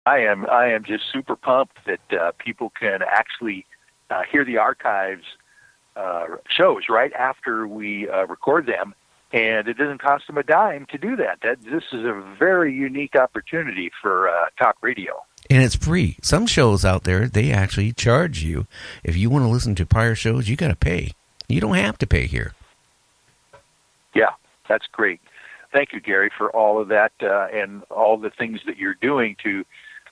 I am just super pumped that people can actually hear the archives shows right after we record them, and it doesn't cost them a dime to do that. This is a very unique opportunity for talk radio. And it's free. Some shows out there, they actually charge you. If you want to listen to prior shows, you got to pay. You don't have to pay here. Yeah, that's great. Thank you, Gary, for all of that and all the things that you're doing to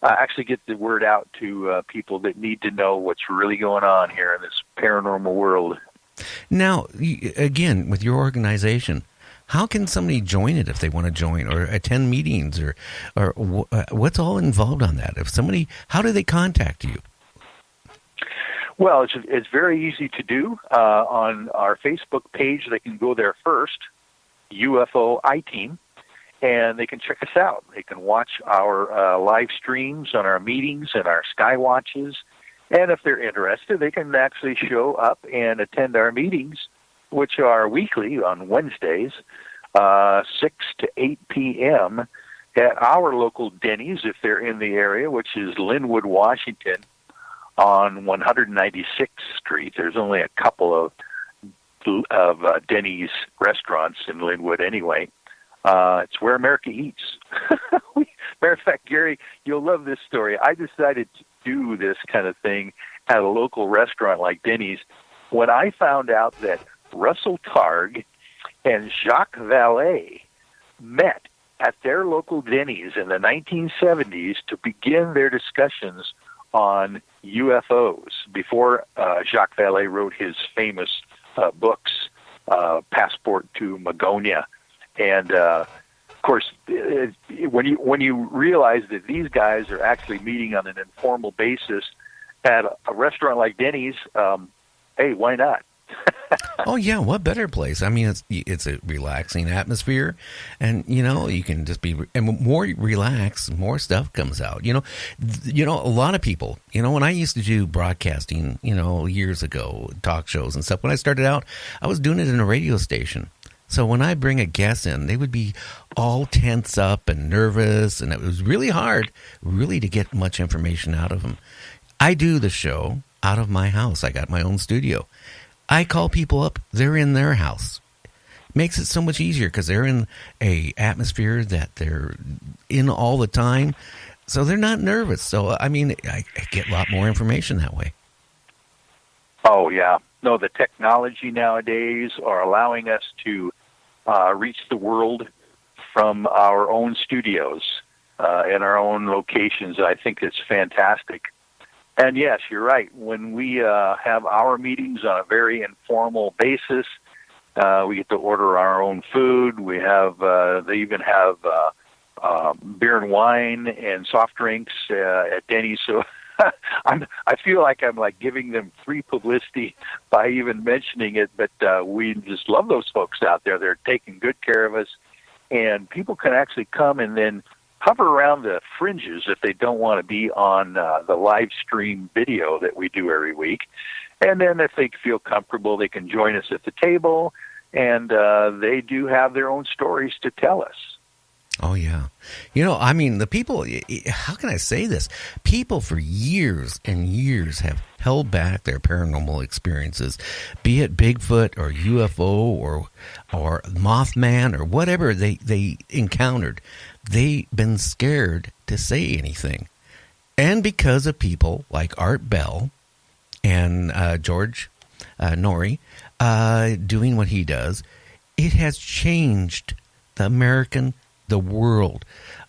actually get the word out to people that need to know what's really going on here in this paranormal world. Now, again, with your organization, how can somebody join it if they want to join or attend meetings or what's all involved on that? If somebody, how do they contact you? Well, it's very easy to do. On our Facebook page, they can go there first, UFO I-Team, and they can check us out. They can watch our live streams on our meetings and our sky watches. And if they're interested, they can actually show up and attend our meetings, which are weekly on Wednesdays, 6 to 8 p.m. at our local Denny's, if they're in the area, which is Linwood, Washington, on 196th Street. There's only a couple of Denny's restaurants in Linwood anyway. It's where America eats. Matter of fact, Gary, you'll love this story. I decided to do this kind of thing at a local restaurant like Denny's when I found out that Russell Targ and Jacques Vallée met at their local Denny's in the 1970s to begin their discussions on UFOs before Jacques Vallée wrote his famous books, Passport to Magonia. And of course, when you realize that these guys are actually meeting on an informal basis at a restaurant like Denny's, hey, why not? Oh yeah, what better place? I mean, it's a relaxing atmosphere, and you can just be. And more relaxed, more stuff comes out. A lot of people. When I used to do broadcasting, years ago, talk shows and stuff. When I started out, I was doing it in a radio station. So when I bring a guest in, they would be all tense up and nervous, and it was really hard, really, to get much information out of them. I do the show out of my house. I got my own studio. I call people up. They're in their house. Makes it so much easier because they're in a atmosphere that they're in all the time, so they're not nervous. So I mean, I get a lot more information that way. Oh yeah, no, the technology nowadays are allowing us to reach the world from our own studios and our own locations. I think it's fantastic. And yes, you're right. When we have our meetings on a very informal basis, we get to order our own food. We have they even have beer and wine and soft drinks at Denny's. So I feel like I'm like giving them free publicity by even mentioning it. But we just love those folks out there. They're taking good care of us, and people can actually come and then hover around the fringes if they don't want to be on the live stream video that we do every week. And then if they feel comfortable, they can join us at the table, and they do have their own stories to tell us. Oh, yeah. I mean, the people, how can I say this? People for years and years have held back their paranormal experiences, be it Bigfoot or UFO or Mothman or whatever they encountered. They've been scared to say anything. And because of people like Art Bell and George Norrie doing what he does, it has changed the world,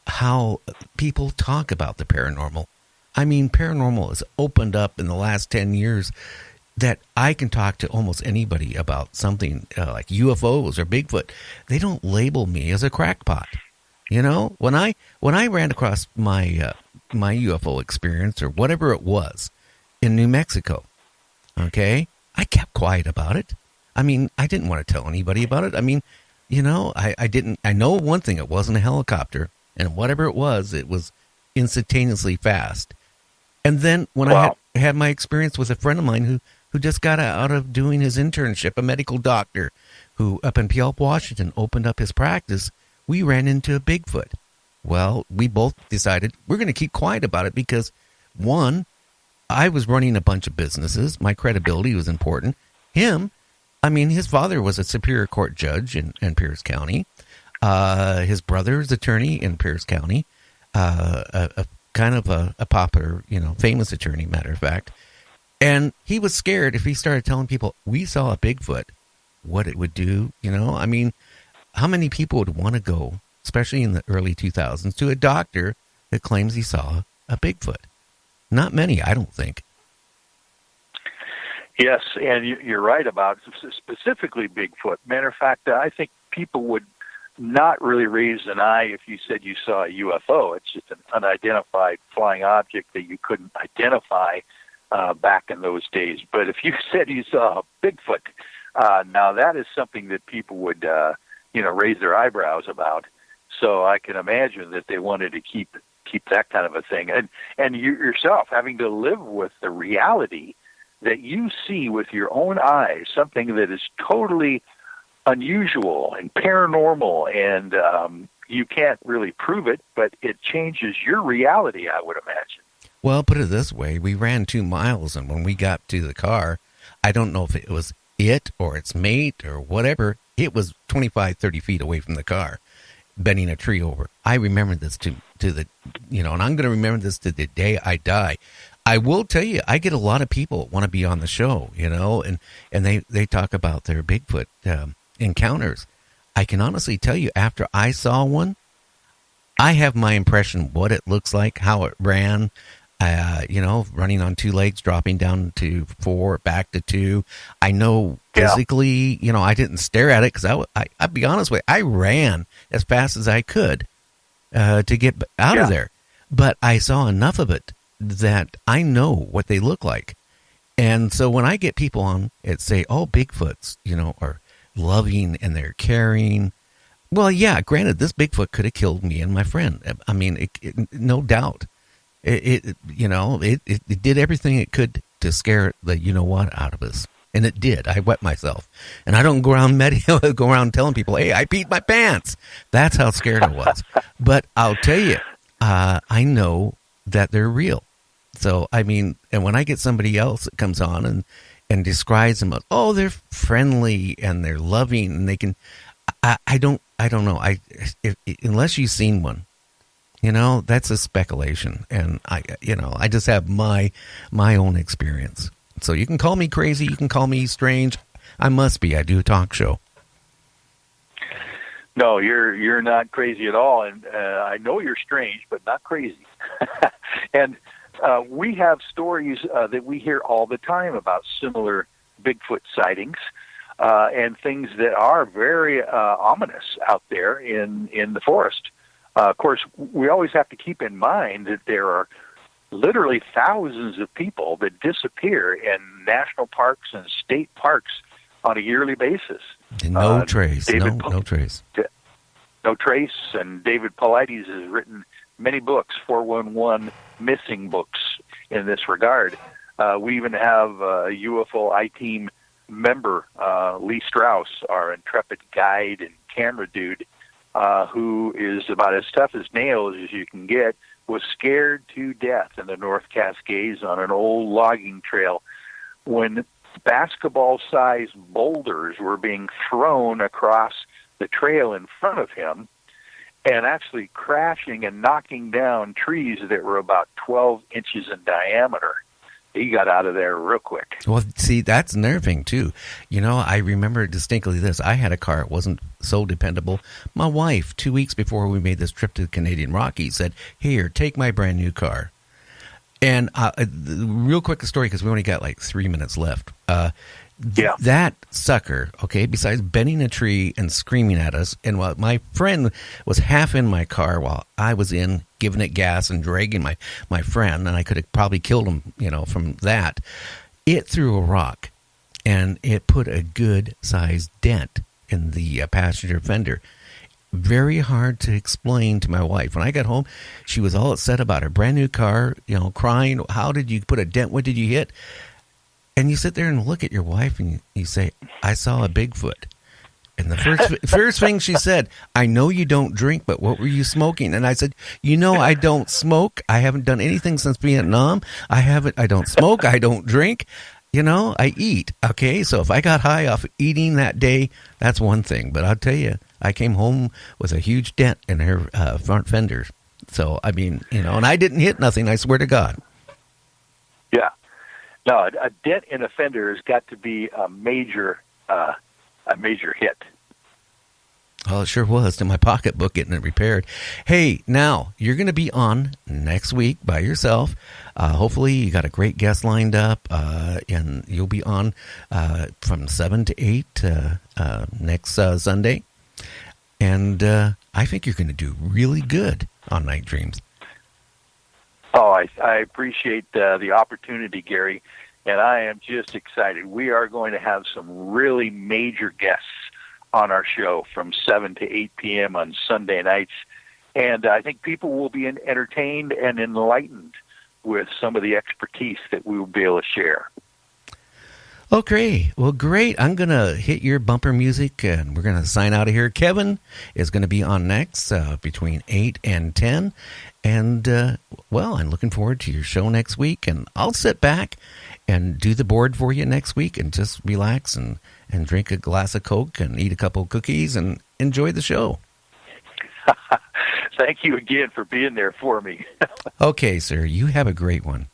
how people talk about the paranormal. I mean, paranormal has opened up in the last 10 years that I can talk to almost anybody about something like UFOs or Bigfoot. They don't label me as a crackpot. When I ran across my my UFO experience or whatever it was in New Mexico, okay, I kept quiet about it. I mean, I didn't want to tell anybody about it. I mean, I didn't. I know one thing: it wasn't a helicopter, and whatever it was instantaneously fast. And then when I had my experience with a friend of mine who just got out of doing his internship, a medical doctor who up in Puyallup, Washington, opened up his practice. We ran into a Bigfoot. Well, we both decided we're going to keep quiet about it because, one, I was running a bunch of businesses. My credibility was important. His father was a Superior Court judge in Pierce County. His brother's attorney in Pierce County, a kind of a popular, famous attorney, matter of fact. And he was scared if he started telling people we saw a Bigfoot, what it would do. How many people would want to go, especially in the early 2000s, to a doctor that claims he saw a Bigfoot? Not many, I don't think. Yes, and you're right about specifically Bigfoot. Matter of fact, I think people would not really raise an eye if you said you saw a UFO. It's just an unidentified flying object that you couldn't identify back in those days. But if you said you saw a Bigfoot, now that is something that people would, raise their eyebrows about. So I can imagine that they wanted to keep that kind of a thing. And you yourself having to live with the reality that you see with your own eyes, something that is totally unusual and paranormal, and you can't really prove it, but it changes your reality, I would imagine. Well, put it this way. We ran 2 miles, and when we got to the car, I don't know if it was it or its mate or whatever. It was 25, 30 feet away from the car, bending a tree over. I remember this to the, and I'm going to remember this to the day I die. I will tell you, I get a lot of people that want to be on the show, and they talk about their Bigfoot encounters. I can honestly tell you, after I saw one, I have my impression what it looks like, how it ran, running on 2 legs, dropping down to 4, back to 2. I know physically, I didn't stare at it because I'll be honest with you, I ran as fast as I could to get out of there. But I saw enough of it that I know what they look like. And so when I get people on and say, oh, Bigfoots, are loving and they're caring. Well, yeah, granted, this Bigfoot could have killed me and my friend. I mean, no doubt. It did everything it could to scare the out of us. And it did. I wet myself. And I don't go around go around telling people, hey, I peed my pants. That's how scared I was. But I'll tell you, I know that they're real. So, and when I get somebody else that comes on and describes them, oh, they're friendly and they're loving and they can, I don't know. Unless you've seen one, that's a speculation. And I just have my own experience. So you can call me crazy. You can call me strange. I must be. I do a talk show. No, you're not crazy at all. And I know you're strange, but not crazy. And we have stories that we hear all the time about similar Bigfoot sightings and things that are very ominous out there in the forest. Of course, we always have to keep in mind that there are literally thousands of people that disappear in national parks and state parks on a yearly basis. No trace. No trace. No trace. And David Paulides has written many books, 411 missing books in this regard. We even have a UFO I-Team member, Lee Strauss, our intrepid guide and camera dude, who is about as tough as nails as you can get, was scared to death in the North Cascades on an old logging trail when basketball-sized boulders were being thrown across the trail in front of him and actually crashing and knocking down trees that were about 12 inches in diameter. He got out of there real quick. Well, see, that's nerving, too. I remember distinctly this. I had a car. It wasn't so dependable. My wife, 2 weeks before we made this trip to the Canadian Rockies, said, here, take my brand new car. And real quick story, because we only got like 3 minutes left. That sucker, okay, besides bending a tree and screaming at us, and while my friend was half in my car while I was in giving it gas and dragging my friend, and I could have probably killed him, from that, it threw a rock, and it put a good-sized dent in the passenger fender. Very hard to explain to my wife. When I got home, she was all upset about her brand new car, crying, how did you put a dent? What did you hit? And you sit there and look at your wife and you say, I saw a Bigfoot. And the first thing she said, I know you don't drink, but what were you smoking? And I said, I don't smoke. I haven't done anything since Vietnam. I don't smoke. I don't drink. I eat. Okay. So if I got high off eating that day, that's one thing. But I'll tell you, I came home with a huge dent in her front fenders. So, and I didn't hit nothing. I swear to God. Yeah. No, a dent in a fender has got to be a major hit. Well, it sure was to my pocketbook getting it repaired. Hey, now you're going to be on next week by yourself. Hopefully you got a great guest lined up, and you'll be on from 7 to 8 next Sunday. And I think you're going to do really good on Night Dreams. Oh, I appreciate the opportunity, Gary, and I am just excited. We are going to have some really major guests on our show from 7 to 8 p.m. on Sunday nights, and I think people will be entertained and enlightened with some of the expertise that we will be able to share. Okay, well, great. I'm going to hit your bumper music, and we're going to sign out of here. Kevin is going to be on next between 8 and 10. And, I'm looking forward to your show next week. And I'll sit back and do the board for you next week and just relax and drink a glass of Coke and eat a couple of cookies and enjoy the show. Thank you again for being there for me. Okay, sir. You have a great one.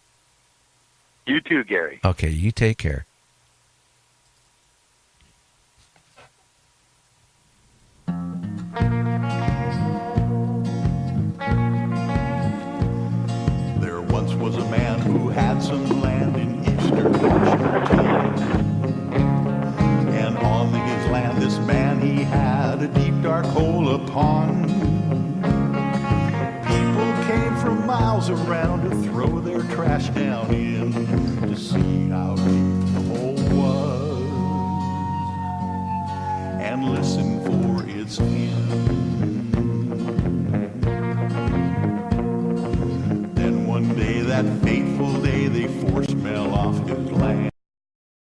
You too, Gary. Okay, you take care. There once was a man who had some land in eastern Washington. And on his land this man he had a deep dark hole upon. People came from miles around to throw their trash down in to see how deep the hole was and listen for its end. Then one day, that fateful day, they forced Mel off his land.